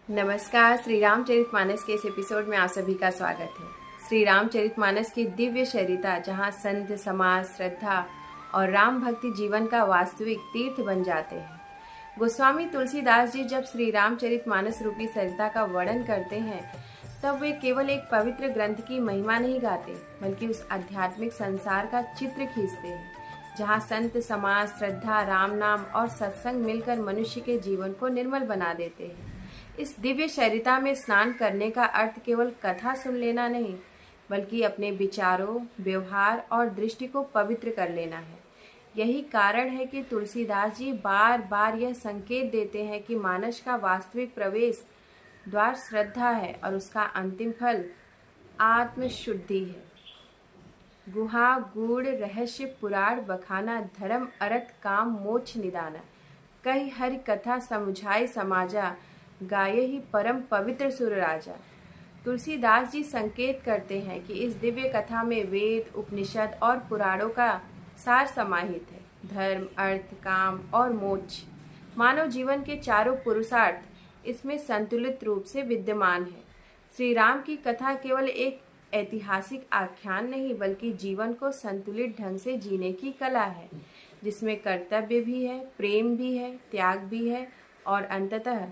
नमस्कार। श्री रामचरितमानस के इस एपिसोड में आप सभी का स्वागत है। श्री रामचरितमानस की दिव्य चरिता जहाँ संत, समाज, श्रद्धा और राम भक्ति जीवन का वास्तविक तीर्थ बन जाते हैं। गोस्वामी तुलसीदास जी जब श्री रामचरितमानस रूपी सरिता का वर्णन करते हैं तब वे केवल एक पवित्र ग्रंथ की महिमा नहीं गाते, बल्कि उस आध्यात्मिक संसार का चित्र खींचते हैं जहाँ संत, समाज, श्रद्धा, राम नाम और सत्संग मिलकर मनुष्य के जीवन को निर्मल बना देते हैं। इस दिव्य चरिता में स्नान करने का अर्थ केवल कथा सुन लेना नहीं, बल्कि अपने विचारों, व्यवहार और दृष्टि को पवित्र कर लेना है। यही कारण है कि तुलसीदास जी बार बार यह संकेत देते हैं कि मानस का वास्तविक प्रवेश द्वार श्रद्धा है और उसका अंतिम फल आत्मशुद्धि है। गुहा गूढ़ रहस्य पुराण बखाना, धर्म अर्थ काम मोक्ष निदाना, कही हरि कथा समुझाई समाजा, गाये ही परम पवित्र सुर राजा। तुलसीदास जी संकेत करते हैं कि इस दिव्य कथा में वेद, उपनिषद और पुराणों का सार समाहित है। धर्म, अर्थ, काम और मोक्ष, मानव जीवन के चारों पुरुषार्थ इसमें संतुलित रूप से विद्यमान है। श्री राम की कथा केवल एक ऐतिहासिक आख्यान नहीं, बल्कि जीवन को संतुलित ढंग से जीने की कला है, जिसमें कर्तव्य भी है, प्रेम भी है, त्याग भी है और अंततः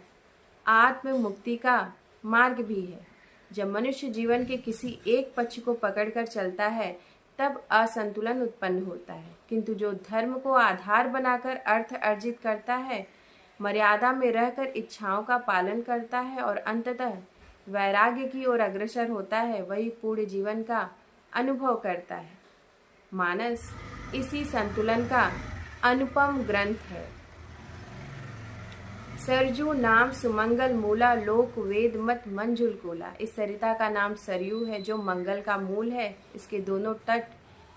आत्म मुक्ति का मार्ग भी है। जब मनुष्य जीवन के किसी एक पक्ष को पकड़कर चलता है तब असंतुलन उत्पन्न होता है, किंतु जो धर्म को आधार बनाकर अर्थ अर्जित करता है, मर्यादा में रहकर इच्छाओं का पालन करता है और अंततः वैराग्य की ओर अग्रसर होता है, वही पूर्ण जीवन का अनुभव करता है। मानस इसी संतुलन का अनुपम ग्रंथ है। सरजू नाम सुमंगल मूला, लोक वेद मत मंजुल कोला। इस सरिता का नाम सरयू है जो मंगल का मूल है। इसके दोनों तट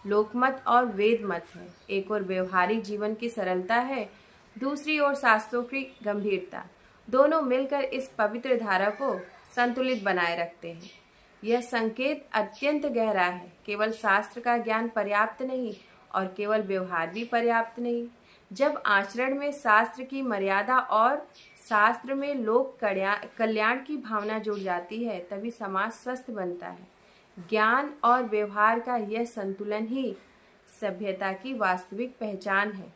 लोकमत और वेद मत है। एक और व्यवहारिक जीवन की सरलता है, दूसरी ओर शास्त्रों की गंभीरता। दोनों मिलकर इस पवित्र धारा को संतुलित बनाए रखते हैं। यह संकेत अत्यंत गहरा है। केवल शास्त्र का ज्ञान पर्याप्त नहीं और केवल व्यवहार भी पर्याप्त नहीं। जब आचरण में शास्त्र की मर्यादा और शास्त्र में लोक कल्याण की भावना जुड़ जाती है, तभी समाज स्वस्थ बनता है। ज्ञान और व्यवहार का यह संतुलन ही सभ्यता की वास्तविक पहचान है।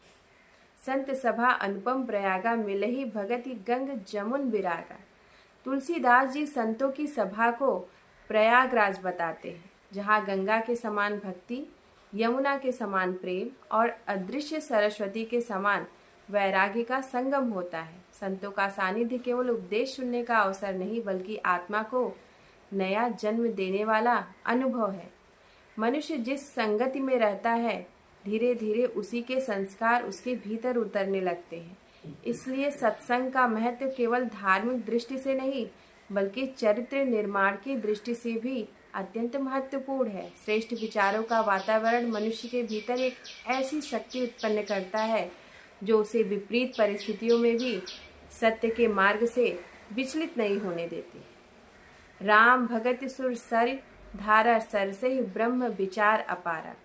संत सभा अनुपम प्रयागा, मिलहि भगति गंग जमुन विरागा। तुलसीदास जी संतों की सभा को प्रयागराज बताते हैं, जहाँ गंगा के समान भक्ति, यमुना के समान प्रेम और अदृश्य सरस्वती के समान वैराग्य का संगम होता है। संतों का सानिध्य केवल उपदेश सुनने का अवसर नहीं, बल्कि आत्मा को नया जन्म देने वाला अनुभव है। मनुष्य जिस संगति में रहता है, धीरे धीरे उसी के संस्कार उसके भीतर उतरने लगते हैं। इसलिए सत्संग का महत्व केवल धार्मिक दृष्टि से नहीं, बल्कि चरित्र निर्माण की दृष्टि से भी अत्यंत महत्वपूर्ण है। श्रेष्ठ विचारों का वातावरण मनुष्य के भीतर एक ऐसी शक्ति उत्पन्न करता है जो उसे विपरीत परिस्थितियों में भी सत्य के मार्ग से विचलित नहीं होने देती। राम भगत सुर सर धारा, सरसे ब्रह्म विचार अपारा।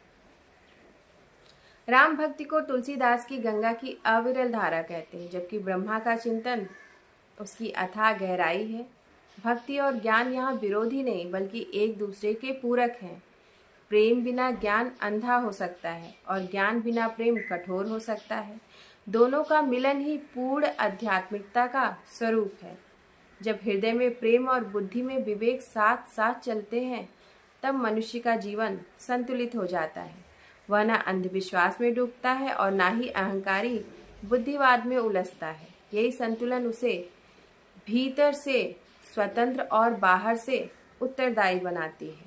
राम भक्ति को तुलसीदास की गंगा की अविरल धारा कहते हैं, जबकि ब्रह्मा का चिंतन उसकी अथाह गहराई है। भक्ति और ज्ञान यहाँ विरोधी नहीं, बल्कि एक दूसरे के पूरक हैं। प्रेम बिना ज्ञान अंधा हो सकता है और ज्ञान बिना प्रेम कठोर हो सकता है। दोनों का मिलन ही पूर्ण आध्यात्मिकता का स्वरूप है। जब हृदय में प्रेम और बुद्धि में विवेक साथ साथ चलते हैं, तब मनुष्य का जीवन संतुलित हो जाता है। वह न अंधविश्वास में डूबता है और न ही अहंकारी बुद्धिवाद में उलझता है। यही संतुलन उसे भीतर से स्वतंत्र और बाहर से उत्तरदायी बनाती है।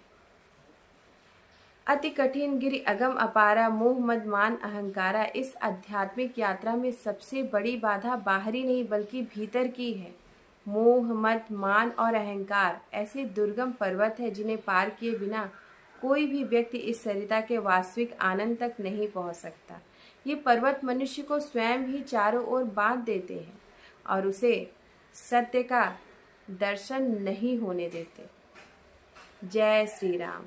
अति कठिन गिरि अगम अपारा, मोह मद मान अहंकारा। इस आध्यात्मिक यात्रा में सबसे बड़ी बाधा बाहरी नहीं, बल्कि भीतर की है। मोह मद मान और अहंकार ऐसे दुर्गम पर्वत है जिन्हें पार किए बिना कोई भी व्यक्ति इस सरिता के वास्तविक आनंद तक नहीं पहुंच सकता। ये पर्वत मनुष्य को स्वयं ही चारों ओर बांध देते हैं और उसे सत्य का दर्शन नहीं होने देते। जय श्री राम।